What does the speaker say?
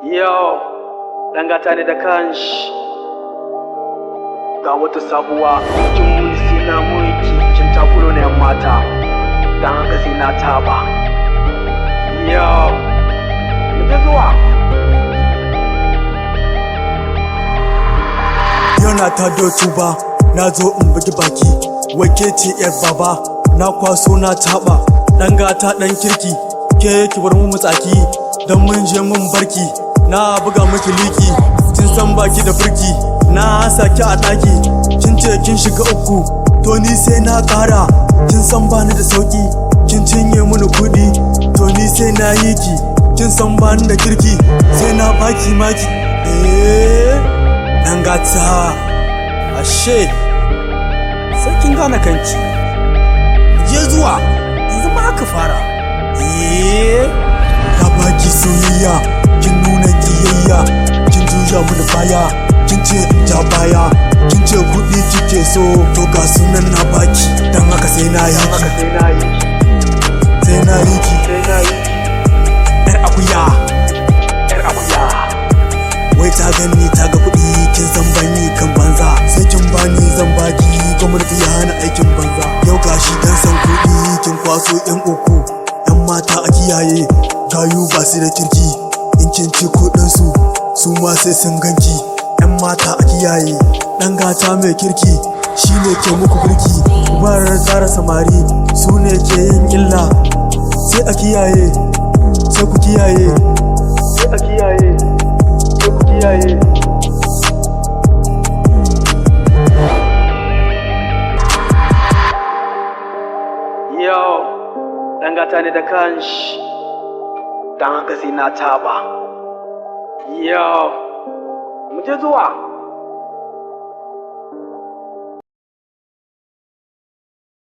Yau, ɗan gata ne da kanshi. Ga wata sabuwa, kin mulki na mulki, kin takulo na 'yan mata, dan haka sai na taba. Yau, mu zuwa. Yau na tado tuba, na zo in bugi baki, wake ce 'yar baba, na kwaso na taba. Ɗan gata ɗan kirki, ke ki bar mu tsaki, dan mun je mun barki. Na buga miki liki, kin san baki da birki. Na saki a ɗaki, kin ce kin shiga uku, to ni sai na ƙara. Kin san bani da sauki, kin cinye mini kuɗi, to ni sai na yi ki. Kin san bani da kirki, sai na baki maki. Ɗan gata, ashe sai kin gane kanki. Je zuwa, yanzu ma aka fara. Na baki soyayya, kin nuna kiyayya, kin juya mini baya, kin ce in ja baya, kin ce kuɗi kike so, to ga sunan na baki, dan haka sai na yi ki. Sai na yi ki. Yar akuya, wai ta gani ta ga kuɗi, kin san ban yi kan banza, sai kin bani zan baki, gwamnati ya hana aikin banza. Yau gashi dan san kuɗi, kin kwaso 'yan uku, 'yan mata a kiyaye, gayu ba su da kirki, in kin ci kuɗinsu su ma sai sun ganki. 'Yan mata a kiyaye, ɗan gata mai kirki shi ne ke muku birki. Barar tsara samari su ne ke yin illa, sai a kiyaye, sai ku kiyaye, sai a kiyaye, sai ku kiyaye. Yau, ɗan gata ne da kanshi, dan haka sai na taba. Yau, mu je zuwa.